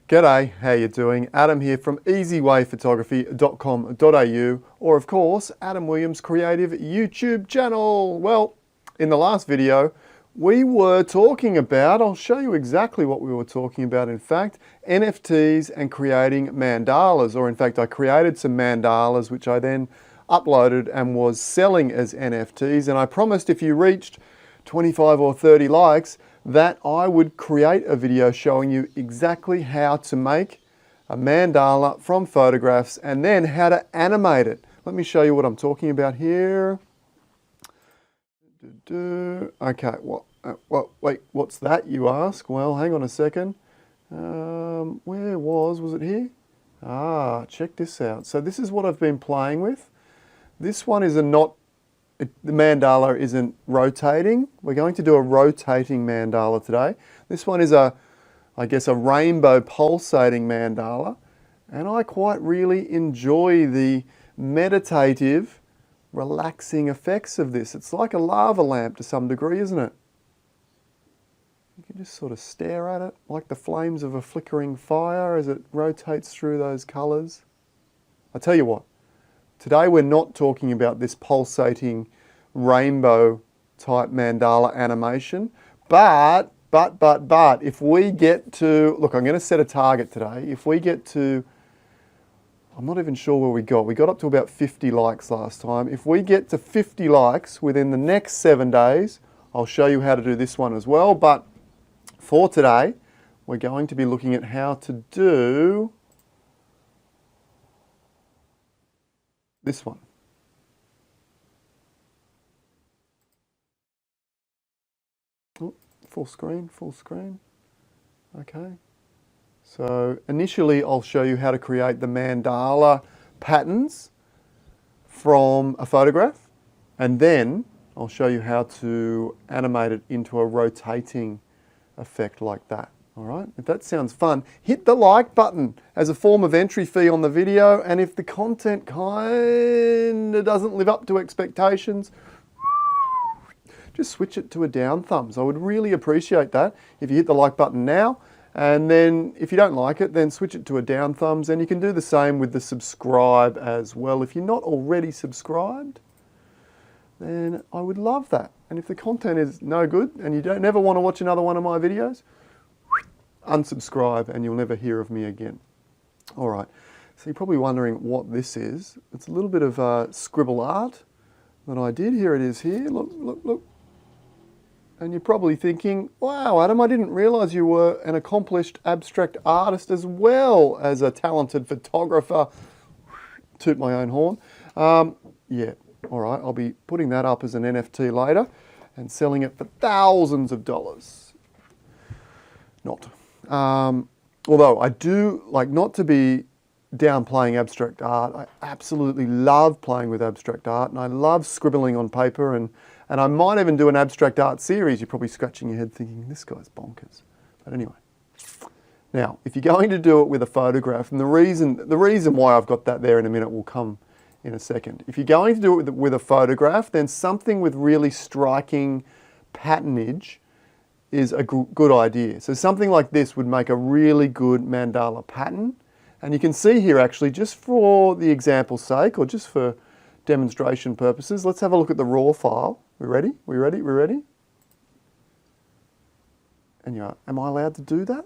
G'day, how you doing? Adam here from easywayphotography.com.au, or of course, Adam Williams Creative YouTube channel. Well, in the last video, we were talking about, I'll show you exactly what we were talking about in fact, NFTs and creating mandalas, or in fact I created some mandalas which I then uploaded and was selling as NFTs, and I promised if you reached 25 or 30 likes that I would create a video showing you exactly how to make a mandala from photographs and then how to animate it. Let me show you what I'm talking about here. Okay, wait, what's that, you ask? Well, hang on a second. Where was it here? Check this out. So this is what I've been playing with. This one is the mandala isn't rotating. We're going to do a rotating mandala today. This one is I guess a rainbow pulsating mandala. And I quite really enjoy the meditative, relaxing effects of this. It's like a lava lamp to some degree, isn't it? You can just sort of stare at it like the flames of a flickering fire as it rotates through those colors. I tell you what, today we're not talking about this pulsating rainbow type mandala animation, but if we get to, look, I'm going to set a target today. If we get to, I'm not even sure where we got up to about 50 likes last time. If we get to 50 likes within the next 7 days, I'll show you how to do this one as well. But for today, we're going to be looking at how to do this one. Oh, full screen. Okay. So initially I'll show you how to create the mandala patterns from a photograph, and then I'll show you how to animate it into a rotating effect like that. All right, if that sounds fun, hit the like button as a form of entry fee on the video, and if the content kind of doesn't live up to expectations, just switch it to a down thumbs. I would really appreciate that if you hit the like button now, and then if you don't like it, then switch it to a down thumbs, and you can do the same with the subscribe as well. If you're not already subscribed, then I would love that. And if the content is no good and you don't never want to watch another one of my videos, unsubscribe and you'll never hear of me again. All right, so you're probably wondering what this is. It's a little bit of scribble art that I did. Here it is here, look. And you're probably thinking, wow, Adam, I didn't realize you were an accomplished abstract artist as well as a talented photographer. Toot my own horn. Yeah, all right, I'll be putting that up as an NFT later and selling it for thousands of dollars. Not. Although I do like not to be downplaying abstract art. I absolutely love playing with abstract art, and I love scribbling on paper, and I might even do an abstract art series. You're probably scratching your head thinking, this guy's bonkers. But anyway. Now, if you're going to do it with a photograph, and the reason why I've got that there in a minute will come in a second. If you're going to do it with a photograph, then something with really striking patternage is a good idea. So something like this would make a really good mandala pattern. And you can see here actually, just for the example's sake, or just for demonstration purposes, let's have a look at the raw file. We ready? And you're like, am I allowed to do that?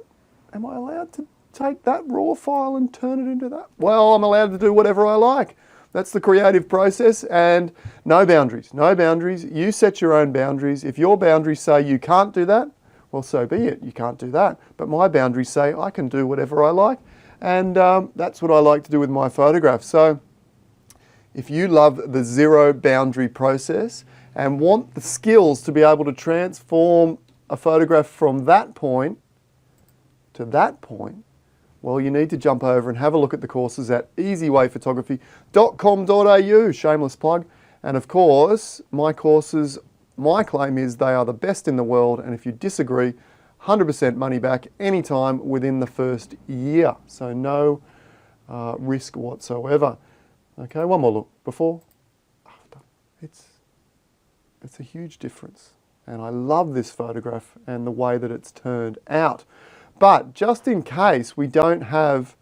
Am I allowed to take that raw file and turn it into that? Well, I'm allowed to do whatever I like. That's the creative process, and no boundaries. No boundaries. You set your own boundaries. If your boundaries say you can't do that, well, so be it. You can't do that. But my boundaries say I can do whatever I like, and that's what I like to do with my photographs. So if you love the zero boundary process and want the skills to be able to transform a photograph from that point to that point, well, you need to jump over and have a look at the courses at easywayphotography.com.au, shameless plug. And of course, my courses, my claim is they are the best in the world, and if you disagree, 100% money back anytime within the first year. So no risk whatsoever. Okay, one more look. Before, after. It's a huge difference. And I love this photograph and the way that it's turned out. But just in case we don't have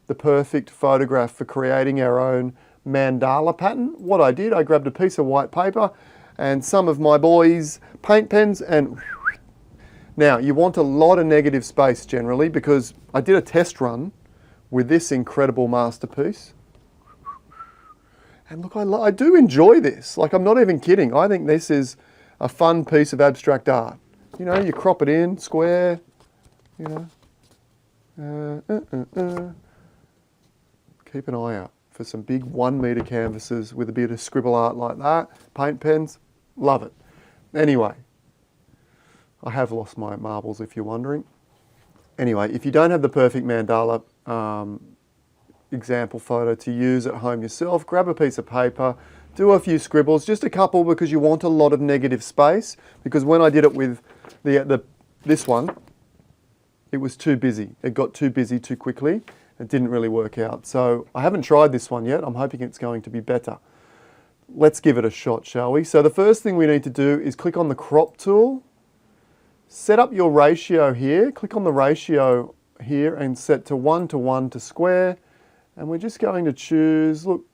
the perfect photograph for creating our own mandala pattern, what I did, I grabbed a piece of white paper and some of my boys' paint pens, and now you want a lot of negative space generally, because I did a test run with this incredible masterpiece. And look, I do enjoy this. Like, I'm not even kidding. I think this is a fun piece of abstract art. You know, you crop it in, square, you know. Keep an eye out for some big 1 metre canvases with a bit of scribble art like that. Paint pens, love it. Anyway, I have lost my marbles if you're wondering. Anyway, if you don't have the perfect mandala example photo to use at home yourself, grab a piece of paper, do a few scribbles, just a couple, because you want a lot of negative space. Because when I did it with this one, it was too busy. It got too busy too quickly. It didn't really work out. So I haven't tried this one yet. I'm hoping it's going to be better. Let's give it a shot, shall we? So the first thing we need to do is click on the crop tool, set up your ratio here, click on the ratio here and set to 1:1 to square. And we're just going to choose, look,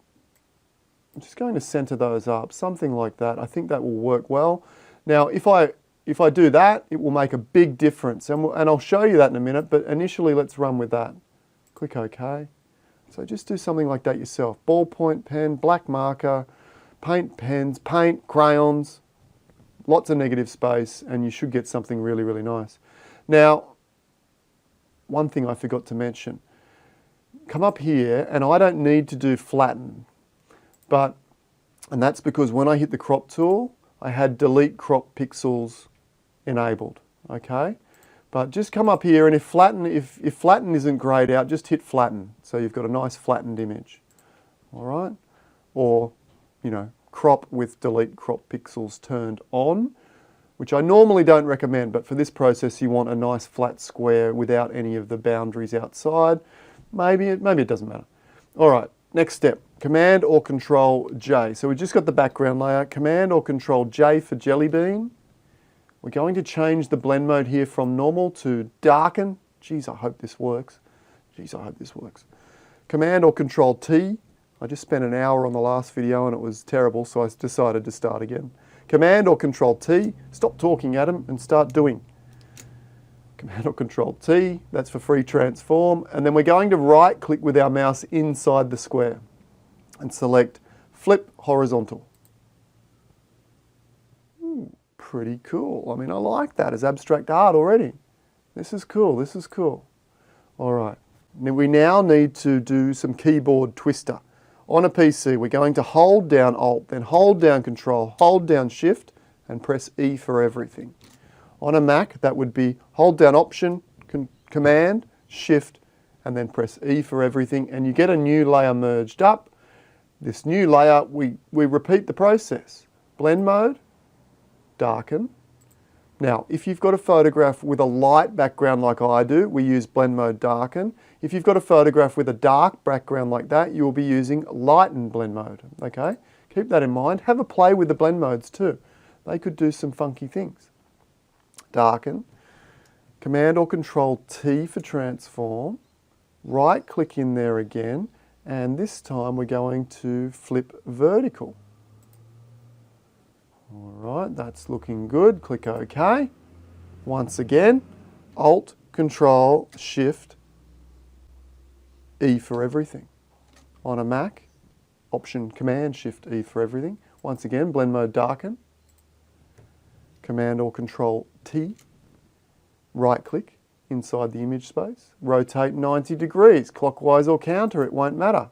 I'm just going to center those up, something like that. I think that will work well. Now, if I do that, it will make a big difference. And I'll show you that in a minute, but initially let's run with that. Click OK. So just do something like that yourself. Ballpoint pen, black marker, paint pens, paint, crayons, lots of negative space, and you should get something really, really nice. Now, one thing I forgot to mention. Come up here, and I don't need to do flatten, and that's because when I hit the crop tool, I had delete crop pixels enabled, okay? But just come up here, and if flatten isn't grayed out, just hit flatten. So you've got a nice flattened image, all right? Or, you know, crop with delete crop pixels turned on, which I normally don't recommend, but for this process you want a nice flat square without any of the boundaries outside. Maybe it doesn't matter. All right, next step, Command or Control J. So we've just got the background layer, Command or Control J for Jelly Bean. We're going to change the blend mode here from normal to darken. Geez, I hope this works. Command or Control T. I just spent an hour on the last video and it was terrible, so I decided to start again. Command or Control T, stop talking at them and start doing. Command or Control T, that's for free transform. And then we're going to right click with our mouse inside the square and select flip horizontal. Ooh, pretty cool. I mean, I like that as abstract art already. This is cool, this is cool. All right, now we now need to do some keyboard twister. On a PC, we're going to hold down Alt, then hold down Control, hold down Shift, and press E for everything. On a Mac, that would be hold down Option, Command, Shift, and then press E for everything, and you get a new layer merged up. This new layer, we repeat the process. Blend mode, darken. Now, if you've got a photograph with a light background like I do, we use blend mode darken. If you've got a photograph with a dark background like that, you will be using lighten blend mode, okay? Keep that in mind. Have a play with the blend modes too. They could do some funky things. Darken, Command or Control T for transform, right click in there again, and this time we're going to flip vertical. All right, that's looking good. Click OK. Once again, Alt, Control, Shift, E for everything. On a Mac, Option, Command, Shift, E for everything. Once again, blend mode darken, Command or Control T, right click inside the image space, rotate 90 degrees, clockwise or counter, it won't matter.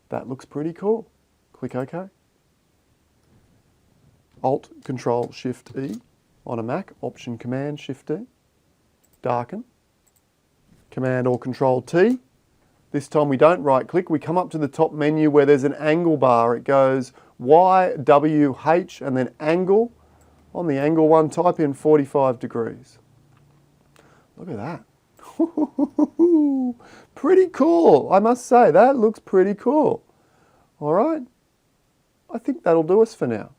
That looks pretty cool. Click OK. Alt, Control, Shift, E. On a Mac, Option, Command, Shift, E. Darken. Command or Control T. This time we don't right click, we come up to the top menu where there's an angle bar. It goes Y, W, H, and then angle. On the angle one, type in 45 degrees. Look at that. Pretty cool, I must say. That looks pretty cool. All right, I think that'll do us for now.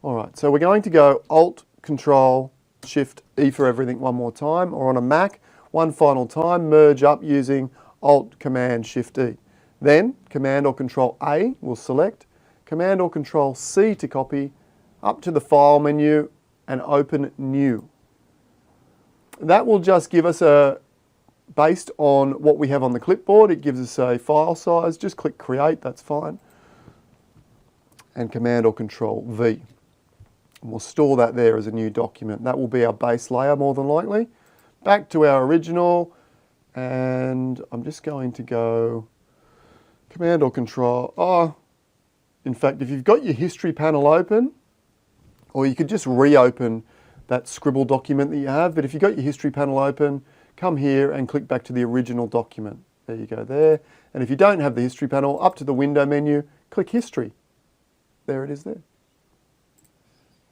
All right, so we're going to go Alt, Control, Shift E for everything one more time, or on a Mac, one final time, merge up using Alt Command Shift E. Then Command or Control A will select, Command or Control C to copy, up to the File menu and open New. That will just give us based on what we have on the clipboard, it gives us a file size. Just click Create, that's fine. And Command or Control V. And we'll store that there as a new document. That will be our base layer more than likely. Back to our original, and I'm just going to go Command or Control. In fact, if you've got your history panel open, or you could just reopen that scribble document that you have, but if you've got your history panel open, come here and click back to the original document. There you go there. And if you don't have the history panel, up to the window menu, click History. There it is there.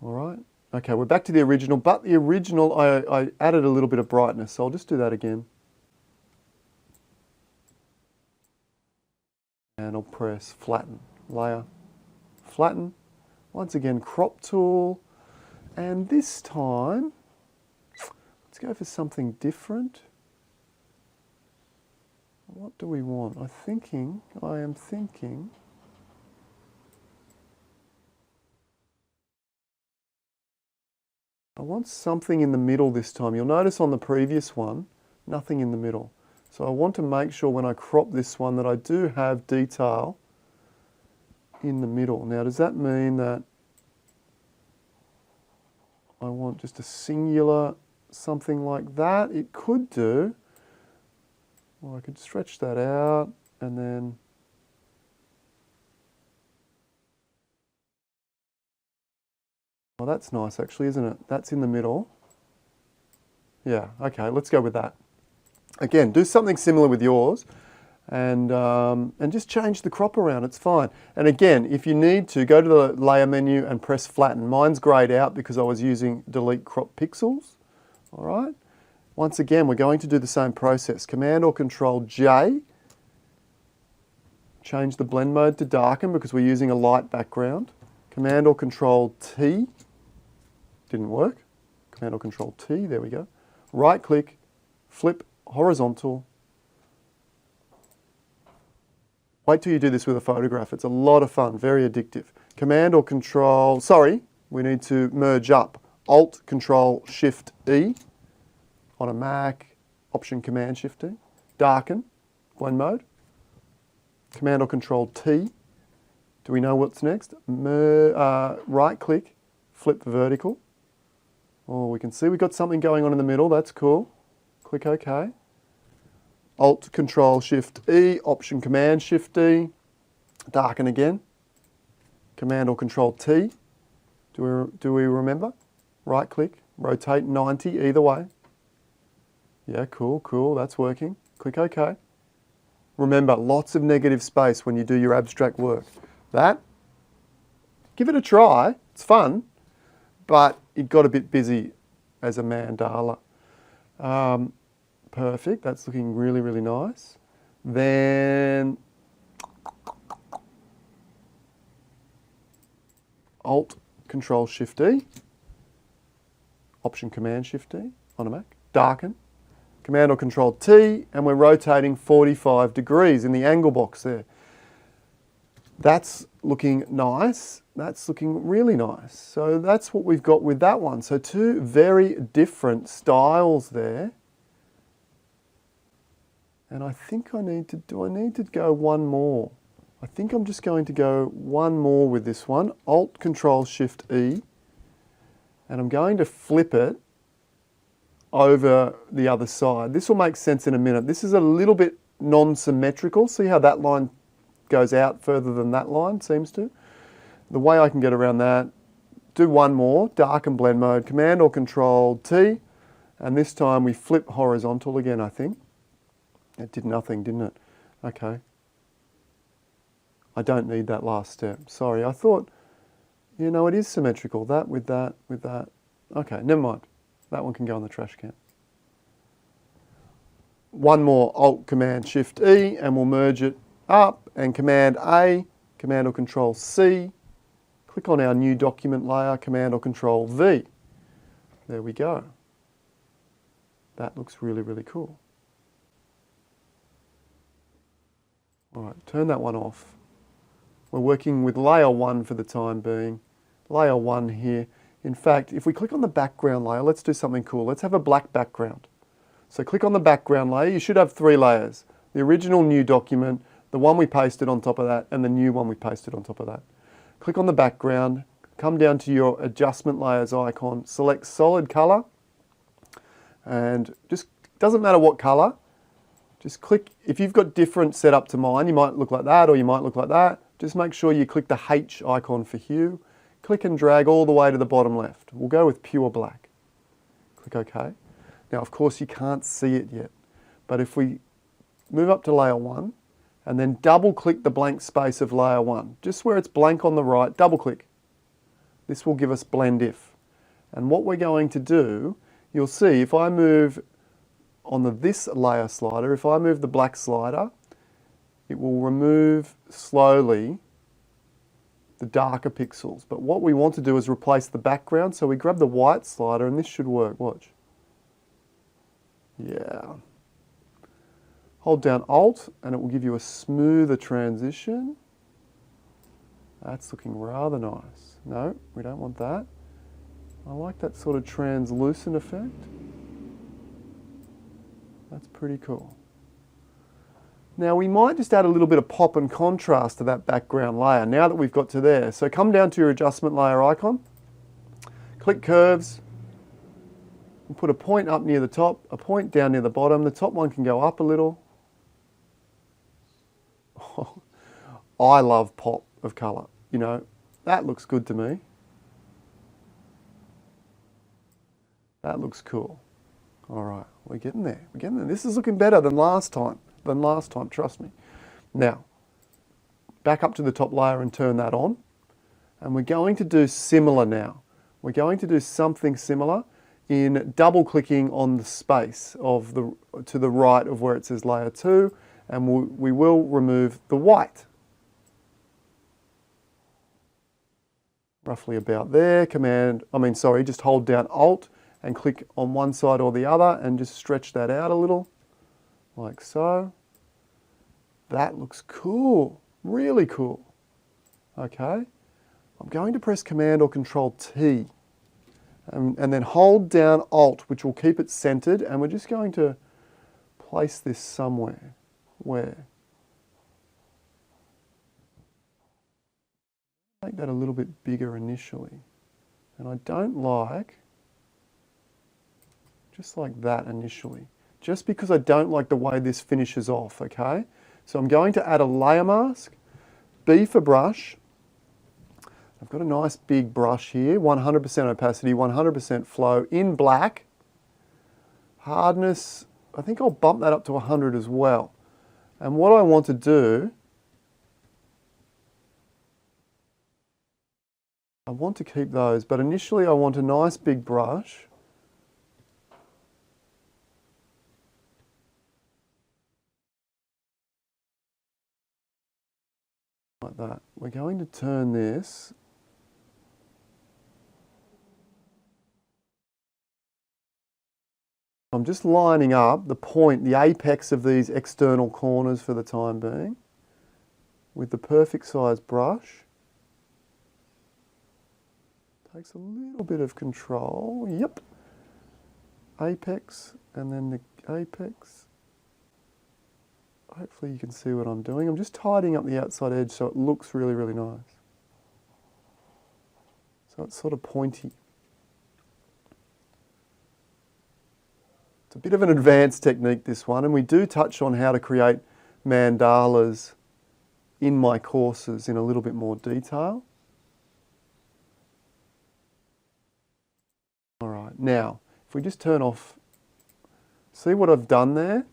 All right. Okay, we're back to the original, but the original, I added a little bit of brightness, so I'll just do that again. And I'll press Flatten, Layer, Flatten. Once again, Crop Tool. And this time, let's go for something different. What do we want? I am thinking, I want something in the middle this time. You'll notice on the previous one, nothing in the middle. So I want to make sure when I crop this one that I do have detail in the middle. Now, does that mean that I want just a singular something like that? It could do. Or I could stretch that out and then oh, that's nice actually, isn't it? That's in the middle. Yeah, okay, let's go with that. Again, do something similar with yours and just change the crop around, it's fine. And again, if you need to, go to the layer menu and press flatten. Mine's grayed out because I was using delete crop pixels, all right? Once again, we're going to do the same process. Command or Control J, change the blend mode to darken because we're using a light background. Command or Control T, didn't work. Command or Control T, there we go. Right click, flip horizontal. Wait till you do this with a photograph. It's a lot of fun, very addictive. Command or Control, sorry, we need to merge up. Alt Control Shift E on a Mac, Option Command Shift E. Darken, blend mode. Command or Control T. Do we know what's next? Right click, flip vertical. Oh, we can see we've got something going on in the middle. That's cool. Click OK. Alt Control Shift E, Option Command Shift E. Darken again. Command or Control T. Do we remember? Right click, rotate 90 either way. Yeah, cool, cool. That's working. Click OK. Remember, lots of negative space when you do your abstract work. That, give it a try. It's fun, but it got a bit busy as a mandala. Perfect. That's looking really, really nice. Then Alt Control Shift E, Option Command Shift E on a Mac. Darken. Command or Control T, and we're rotating 45 degrees in the angle box there. That's looking nice. That's looking really nice. So that's what we've got with that one. So two very different styles there. And I think I need to go one more. I think I'm just going to go one more with this one. Alt Control Shift E. And I'm going to flip it over the other side. This will make sense in a minute. This is a little bit non-symmetrical. See how that line goes out further than that line seems to? The way I can get around that, do one more, darken blend mode, Command or Control T, and this time we flip horizontal again, I think. It did nothing, didn't it? Okay. I don't need that last step. Sorry, I thought, you know, it is symmetrical. That with that, with that. Okay, never mind. That one can go in the trash can. One more, Alt Command Shift E, and we'll merge it up, and Command A, Command or Control C. Click on our new document layer, Command or Control V. There we go. That looks really, really cool. All right, turn that one off. We're working with layer 1 for the time being. Layer 1 here. In fact, if we click on the background layer, let's do something cool. Let's have a black background. So click on the background layer. You should have 3 layers. The original new document, the one we pasted on top of that, and the new one we pasted on top of that. Click on the background, come down to your adjustment layers icon, select solid color, and just doesn't matter what color, just click. If you've got different setup to mine, you might look like that or you might look like that. Just make sure you click the H icon for hue, click and drag all the way to the bottom left. We'll go with pure black. Click OK. Now of course you can't see it yet, but if we move up to layer 1 and then double click the blank space of layer 1, just where it's blank on the right, double click. This will give us blend if. And what we're going to do, you'll see if I move on this layer slider, if I move the black slider, it will remove slowly the darker pixels. But what we want to do is replace the background, so we grab the white slider and this should work. Watch. Yeah. Hold down Alt and it will give you a smoother transition. That's looking rather nice. No, we don't want that. I like that sort of translucent effect. That's pretty cool. Now we might just add a little bit of pop and contrast to that background layer now that we've got to there. So come down to your adjustment layer icon, click curves, and put a point up near the top, a point down near the bottom. The top one can go up a little. I love pop of color. You know, that looks good to me. That looks cool. All right, we're getting there. We're getting there. This is looking better than last time. Trust me. Now, back up to the top layer and turn that on. And we're going to do similar now. We're going to do something similar in double clicking on the space of to the right of where it says layer 2, and we will remove the white. Roughly about there. Just hold down Alt and click on one side or the other and just stretch that out a little, like so. That looks cool, really cool. Okay, I'm going to press Command or Control T and then hold down Alt, which will keep it centered, and we're just going to place this somewhere. Where? Make that a little bit bigger initially. And I don't like, just like that initially, just because I don't like the way this finishes off, okay? So I'm going to add a layer mask, B for brush. I've got a nice big brush here, 100% opacity, 100% flow in black. Hardness, I think I'll bump that up to 100 as well. And what I want to do, I want to keep those, but initially I want a nice big brush. Like that. We're going to turn this I'm just lining up the point, the apex of these external corners for the time being with the perfect size brush. Takes a little bit of control. Yep. Apex and then the apex. Hopefully you can see what I'm doing. I'm just tidying up the outside edge so it looks really, really nice. So it's sort of pointy. It's a bit of an advanced technique, this one, and we do touch on how to create mandalas in my courses in a little bit more detail. All right, now, if we just turn off, see what I've done there?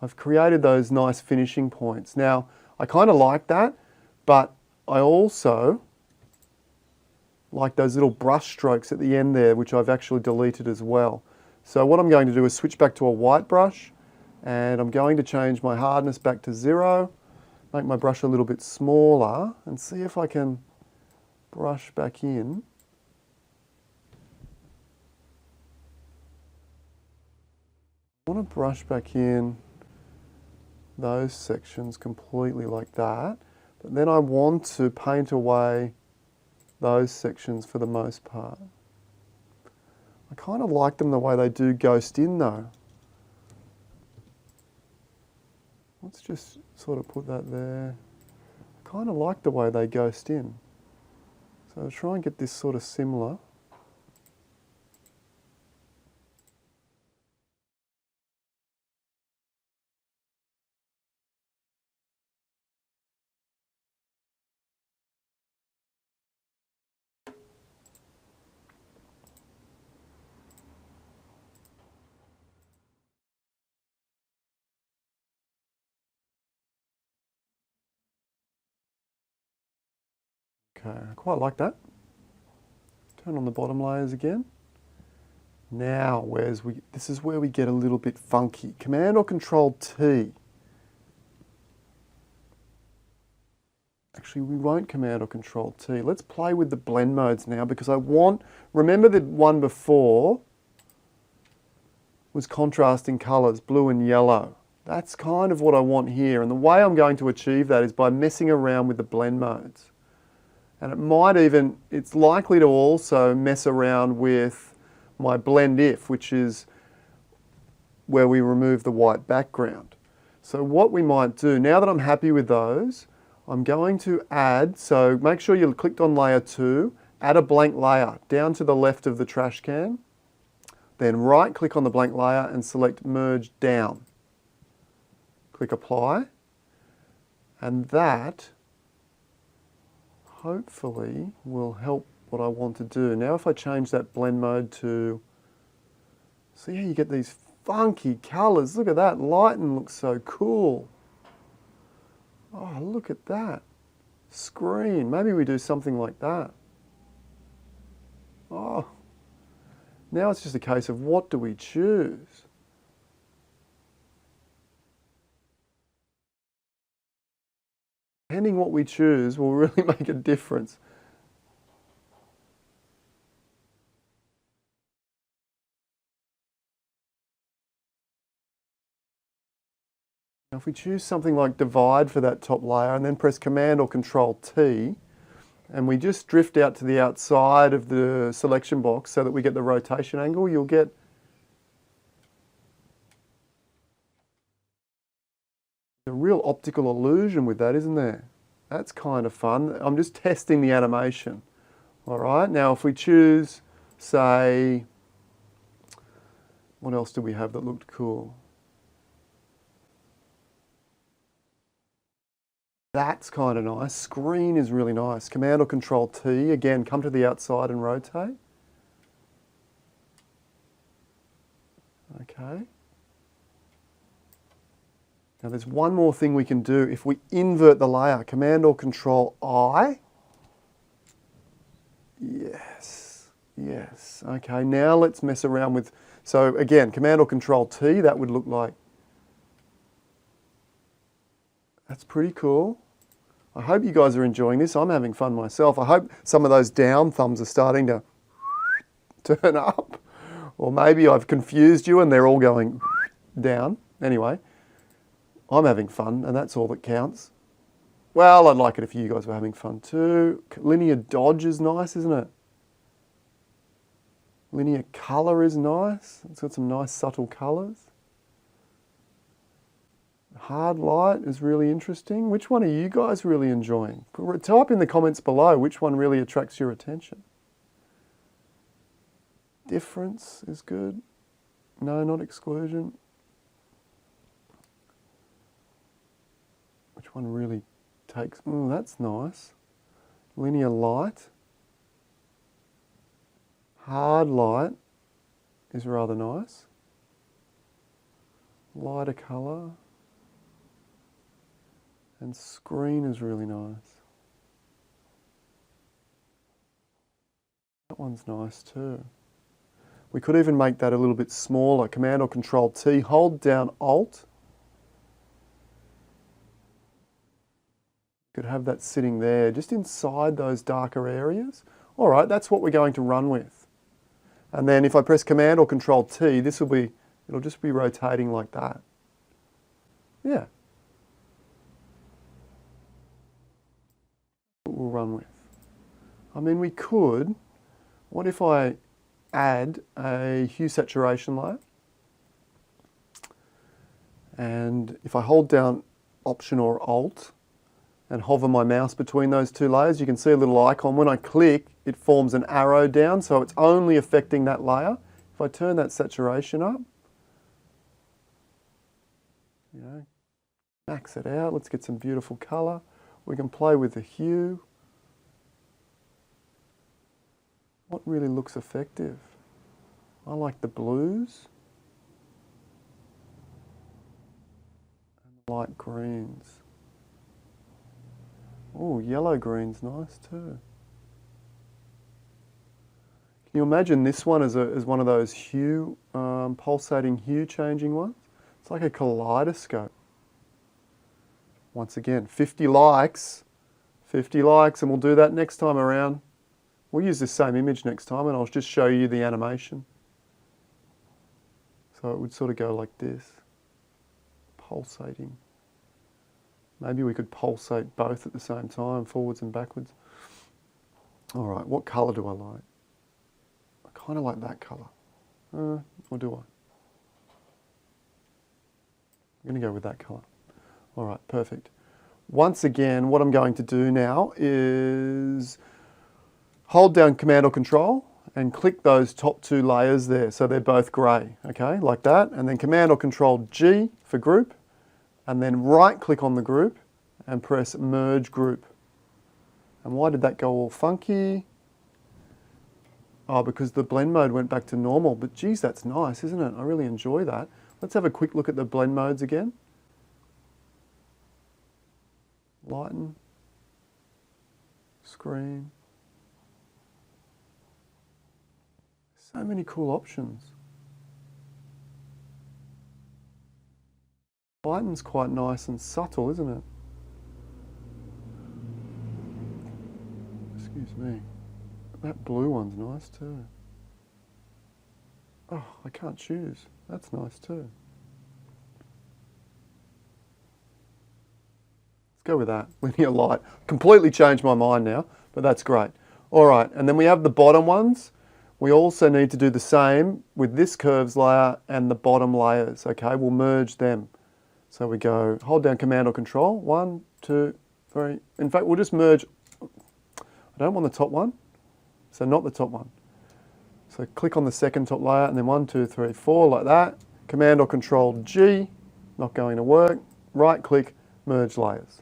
I've created those nice finishing points. Now, I kind of like that, but I also like those little brush strokes at the end there, which I've actually deleted as well. So what I'm going to do is switch back to a white brush, and I'm going to change my hardness back to 0, make my brush a little bit smaller, and see if I can brush back in I want to brush back in those sections completely like that, but then I want to paint away those sections for the most part. I kind of like them the way they do ghost in though. Let's just sort of put that there. I kind of like the way they ghost in. So I'll try and get this sort of similar. Okay, I quite like that. Turn on the bottom layers again. Now, this is where we get a little bit funky. Command or Control T. Actually, we won't Command or Control T. Let's play with the blend modes now because remember the one before was contrasting colours, blue and yellow. That's kind of what I want here. And the way I'm going to achieve that is by messing around with the blend modes. And it's likely to also mess around with my blend if, which is where we remove the white background. So what we might do, now that I'm happy with those, I'm going to add, so make sure you clicked on layer 2, add a blank layer down to the left of the trash can, then right click on the blank layer and select merge down. Click apply, and that hopefully will help what I want to do. Now if I change that blend mode to, see how you get these funky colours, look at that, lighten looks so cool. Oh, look at that. Screen, maybe we do something like that. Oh, now it's just a case of what do we choose? Depending what we choose will really make a difference. Now if we choose something like divide for that top layer and then press Command or Control T, and we just drift out to the outside of the selection box so that we get the rotation angle, you'll get a real optical illusion with that, isn't there? That's kind of fun. I'm just testing the animation. All right, now if we choose, say, what else do we have that looked cool? That's kind of nice. Screen is really nice. Command or Control T, again, come to the outside and rotate. Okay. Now there's one more thing we can do. If we invert the layer, Command or Control I. Yes, yes. Okay, now let's mess around with, so again, Command or Control T, that would look like, that's pretty cool. I hope you guys are enjoying this. I'm having fun myself. I hope some of those down thumbs are starting to turn up. Or maybe I've confused you and they're all going down. Anyway, I'm having fun and that's all that counts. Well, I'd like it if you guys were having fun too. Linear dodge is nice, isn't it? Linear colour is nice. It's got some nice subtle colours. Hard light is really interesting. Which one are you guys really enjoying? Type in the comments below which one really attracts your attention. Difference is good. No, not exclusion. Which one really takes, oh, that's nice. Linear light. Hard light is rather nice. Lighter colour. And screen is really nice. That one's nice too. We could even make that a little bit smaller. Command or Control T, hold down Alt. Could have that sitting there, just inside those darker areas. All right, that's what we're going to run with. And then if I press Command or Control T, this will be It'll just be rotating like that. Yeah. We'll run with. I mean, we could, what if I add a hue saturation layer? And if I hold down Option or Alt and hover my mouse between those two layers, you can see a little icon. When I click, it forms an arrow down, so it's only affecting that layer. If I turn that saturation up, you know, max it out, let's get some beautiful color. We can play with the hue. What really looks effective? I like the blues and the light greens. Oh, yellow green's nice too. Can you imagine this one as one of those hue, pulsating hue changing ones? It's like a kaleidoscope. Once again, 50 likes, and we'll do that next time around. We'll use this same image next time and I'll just show you the animation. So it would sort of go like this, pulsating. Maybe we could pulsate both at the same time, forwards and backwards. All right, what colour do I like? I kind of like that colour. Or do I? I'm going to go with that colour. All right, perfect. Once again, what I'm going to do now is hold down Command or Control and click those top two layers there so they're both grey, okay, like that. And then Command or Control G for group, and then right click on the group and press Merge Group. And why did that go all funky? Oh, because the blend mode went back to normal, but geez, that's nice, isn't it? I really enjoy that. Let's have a quick look at the blend modes again. Lighten, screen. So many cool options. Lighten's quite nice and subtle, isn't it? Excuse me. That blue one's nice too. Oh, I can't choose. That's nice too. Let's go with that. Linear light. Completely changed my mind now, but that's great. All right, and then we have the bottom ones. We also need to do the same with this curves layer and the bottom layers, okay? We'll merge them. So we go, hold down Command or Control, 1, 2, 3. In fact, we'll just merge, I don't want the top one, so not the top one. So click on the second top layer and then 1, 2, 3, 4, like that. Command or Control G, not going to work. Right click, merge layers.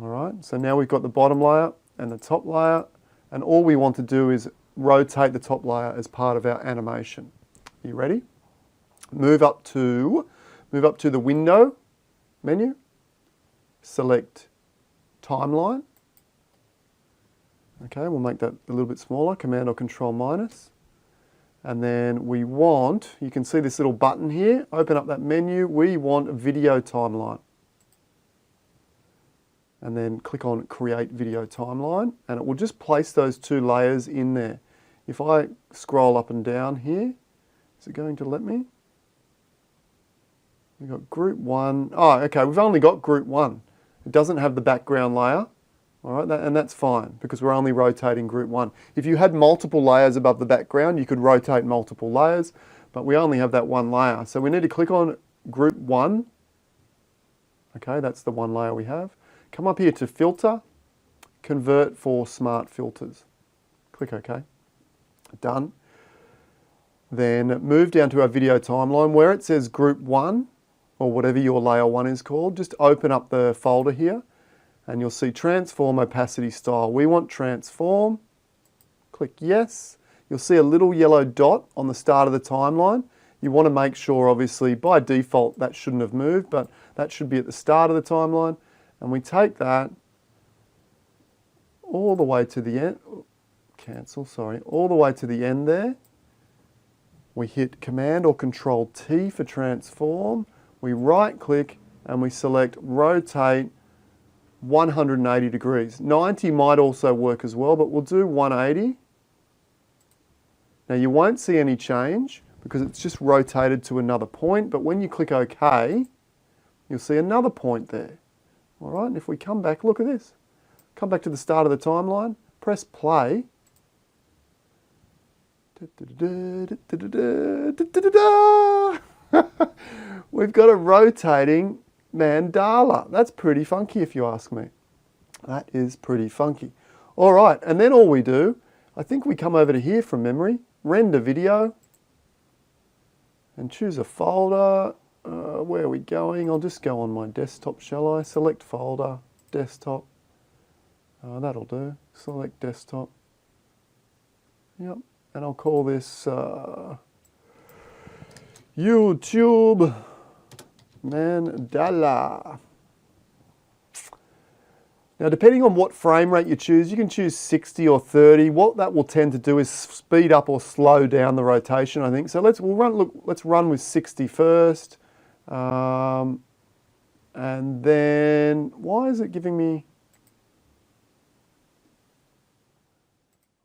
All right, so now we've got the bottom layer and the top layer, and all we want to do is rotate the top layer as part of our animation. Are you ready? Move up to the window menu, select timeline. Okay, we'll make that a little bit smaller, Command or Control minus. And then we want, you can see this little button here, open up that menu, we want a video timeline. And then click on Create Video Timeline, and it will just place those two layers in there. If I scroll up and down here, is it going to let me? We've got Group 1. Oh, okay, we've only got Group 1. It doesn't have the background layer. All right, and that's fine because we're only rotating Group 1. If you had multiple layers above the background, you could rotate multiple layers, but we only have that one layer. So we need to click on Group 1. Okay, that's the one layer we have. Come up here to Filter, Convert for Smart Filters. Click OK. Done. Then move down to our video timeline where it says Group 1, or whatever your layer 1 is called. Just open up the folder here and you'll see Transform Opacity Style. We want Transform. Click Yes. You'll see a little yellow dot on the start of the timeline. You want to make sure, obviously, by default, that shouldn't have moved, but that should be at the start of the timeline. And we take that all the way to the end, all the way to the end there. We hit Command or Control T for transform. We right click and we select rotate 180 degrees. 90 might also work as well, but we'll do 180. Now you won't see any change because it's just rotated to another point. But when you click OK, you'll see another point there. All right, and if we come back, look at this. Come back to the start of the timeline, press play. We've got a rotating mandala. That's pretty funky if you ask me. That is pretty funky. All right, and then all we do, I think we come over to here from memory, render video, and choose a folder. Where are we going? I'll just go on my desktop, shall I? Select folder, desktop. That'll do. Select desktop. Yep, and I'll call this YouTube Mandala. Now, depending on what frame rate you choose, you can choose 60 or 30. What that will tend to do is speed up or slow down the rotation, I think. So let's run with 60 first. And then, why is it giving me...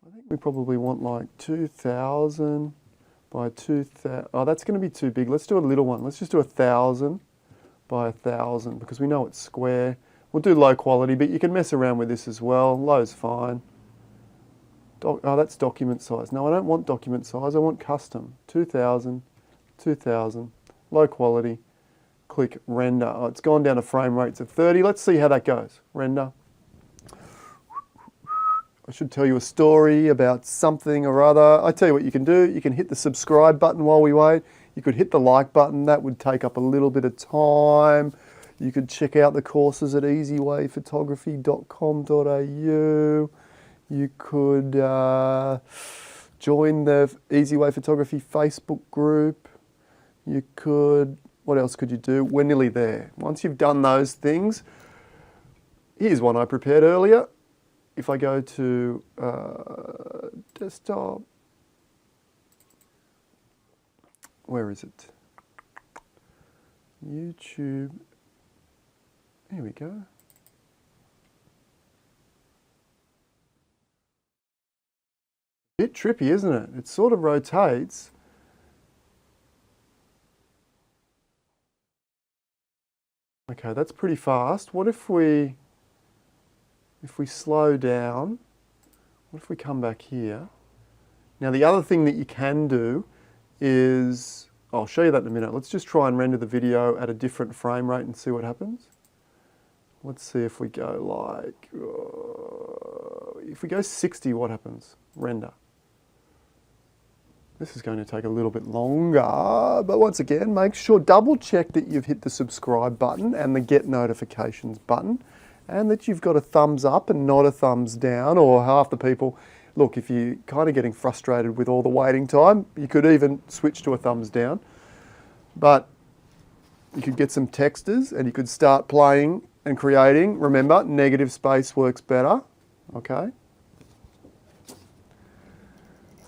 I think we probably want like 2,000 by 2,000. Oh, that's going to be too big. Let's do a little one. Let's just do 1,000 by 1,000 because we know it's square. We'll do low quality, but you can mess around with this as well. Low's fine. Oh, that's document size. No, I don't want document size. I want custom. 2,000, 2,000, low quality. Click render. Oh, it's gone down to frame rates of 30. Let's see how that goes. Render. I should tell you a story about something or other. I tell you what you can do. You can hit the subscribe button while we wait. You could hit the like button. That would take up a little bit of time. You could check out the courses at easywayphotography.com.au. You could join the Easy Way Photography Facebook group. You could, what else could you do? We're nearly there. Once you've done those things, here's one I prepared earlier. If I go to desktop, where is it? YouTube. Here we go. Bit trippy, isn't it? It sort of rotates. Okay, that's pretty fast. What if we slow down? What if we come back here? Now the other thing that you can do is, I'll show you that in a minute. Let's just try and render the video at a different frame rate and see what happens. Let's see if we go like, if we go 60, what happens? Render. This is going to take a little bit longer, but once again, make sure, double check that you've hit the subscribe button and the get notifications button, and that you've got a thumbs up and not a thumbs down, or half the people, look, if you're kind of getting frustrated with all the waiting time, you could even switch to a thumbs down, but you could get some texters and you could start playing and creating. Remember, negative space works better, okay?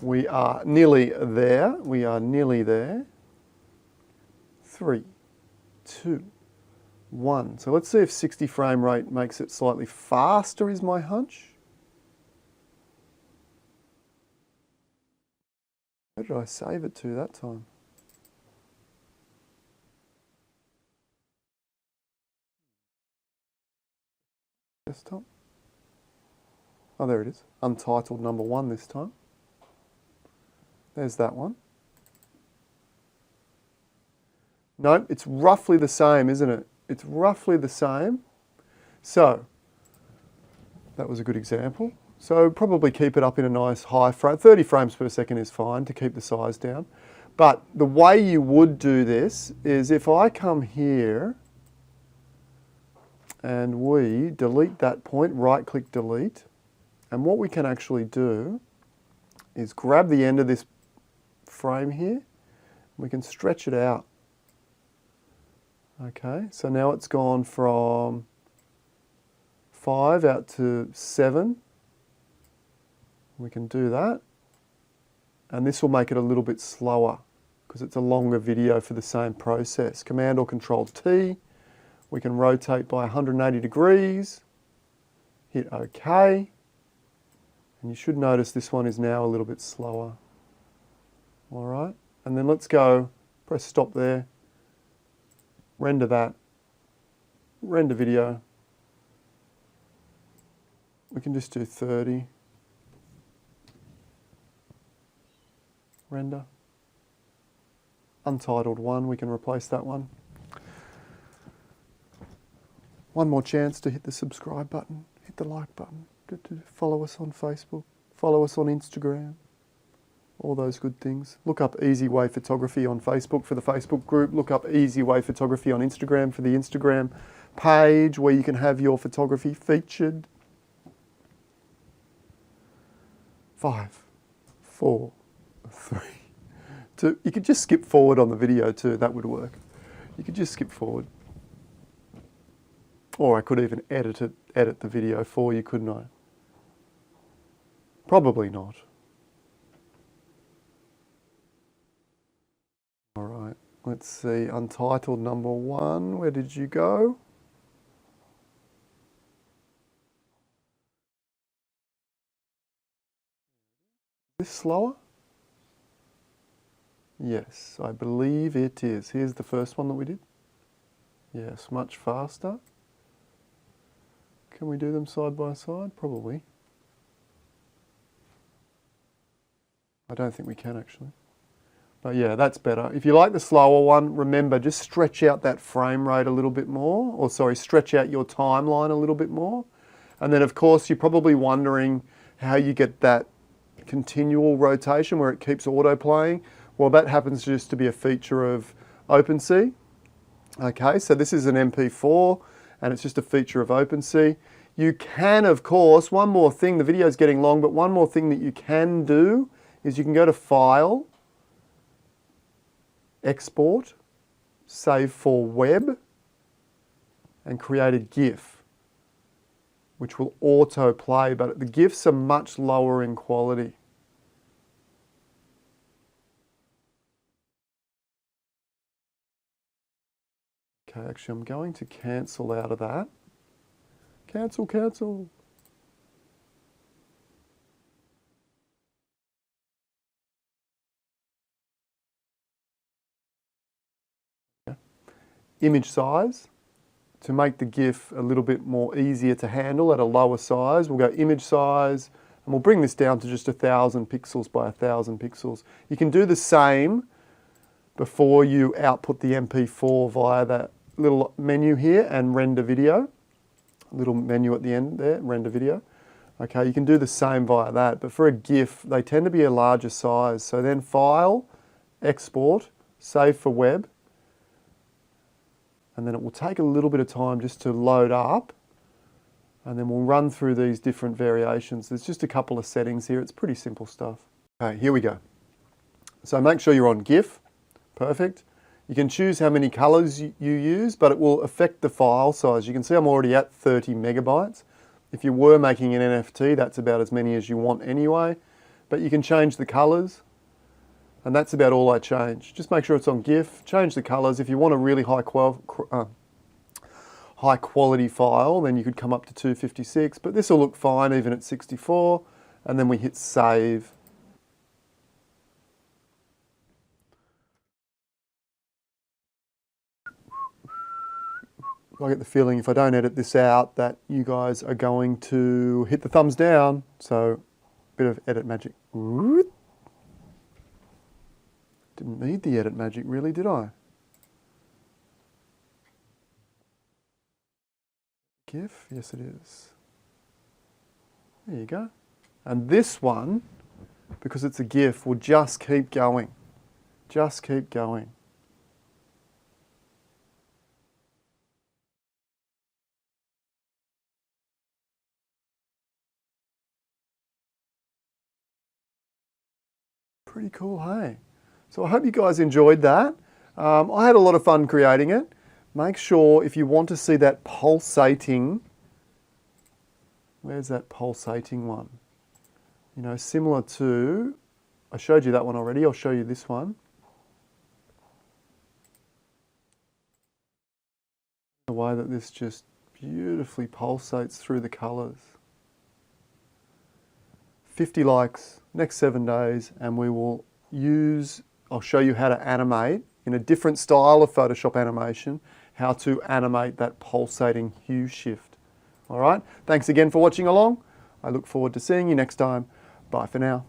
We are nearly there. We are nearly there. 3, 2, 1. So let's see if 60 frame rate makes it slightly faster, is my hunch. Where did I save it to that time? Desktop. Oh, there it is. Untitled number 1 this time. There's that one. No, it's roughly the same, isn't it? It's roughly the same. So, that was a good example. So probably keep it up in a nice high frame. 30 frames per second is fine to keep the size down. But the way you would do this is if I come here and we delete that point, right-click delete, and what we can actually do is grab the end of this frame here, we can stretch it out. Okay, so now it's gone from 5 out to 7. We can do that, and this will make it a little bit slower because it's a longer video for the same process. Command or Control T, we can rotate by 180 degrees, hit OK, and you should notice this one is now a little bit slower. All right, And then let's go, press stop there, render that, render video. We can just do 30. Render. Untitled 1, we can replace that one. One more chance to hit the subscribe button, hit the like button, to follow us on Facebook, follow us on Instagram, all those good things. Look up Easy Way Photography on Facebook for the Facebook group. Look up Easy Way Photography on Instagram for the Instagram page where you can have your photography featured. 5, 4, 3, 2. You could just skip forward on the video too, that would work. You could just skip forward. Or I could even edit the video for you, couldn't I? Probably not. All right, let's see, Untitled number 1, where did you go? Is this slower? Yes, I believe it is. Here's the first one that we did. Yes, much faster. Can we do them side by side? Probably. I don't think we can actually. But yeah, that's better. If you like the slower one, remember, just stretch out that frame rate a little bit more, or sorry, stretch out your timeline a little bit more. And then of course, you're probably wondering how you get that continual rotation where it keeps auto-playing. Well, that happens just to be a feature of OpenSea. Okay, so this is an MP4 and it's just a feature of OpenSea. You can, of course, one more thing, the video is getting long, but one more thing that you can do is you can go to File, Export, Save for Web, and create a GIF, which will auto-play, but the GIFs are much lower in quality. Okay, actually I'm going to cancel out of that. Cancel, cancel. Okay. Image size. To make the GIF a little bit more easier to handle at a lower size, we'll go image size, and we'll bring this down to just 1,000 pixels by 1,000 pixels. You can do the same before you output the MP4 via that little menu here and render video. Little menu at the end there, render video. Okay, you can do the same via that, but for a GIF, they tend to be a larger size. So then File, Export, Save for Web, and then it will take a little bit of time just to load up, and then we'll run through these different variations. There's just a couple of settings here. It's pretty simple stuff. Okay, here we go. So make sure you're on GIF. Perfect. You can choose how many colors you use, but it will affect the file size. You can see I'm already at 30 megabytes. If you were making an NFT, that's about as many as you want anyway, but you can change the colors, and that's about all I change. Just make sure it's on GIF, change the colors. If you want a really high quality file, then you could come up to 256, but this will look fine even at 64, and then we hit save. I get the feeling if I don't edit this out that you guys are going to hit the thumbs down. So, bit of edit magic. Didn't need the edit magic really, did I? GIF? Yes it is. There you go. And this one, because it's a GIF, will just keep going. Just keep going. Pretty cool, hey? So I hope you guys enjoyed that. I had a lot of fun creating it. Make sure if you want to see that pulsating, where's that pulsating one? You know, similar to, I showed you that one already, I'll show you this one. The way that this just beautifully pulsates through the colors. 50 likes, next 7 days, and we will use I'll show you how to animate in a different style of Photoshop animation, how to animate that pulsating hue shift. All right, thanks again for watching along. I look forward to seeing you next time. Bye for now.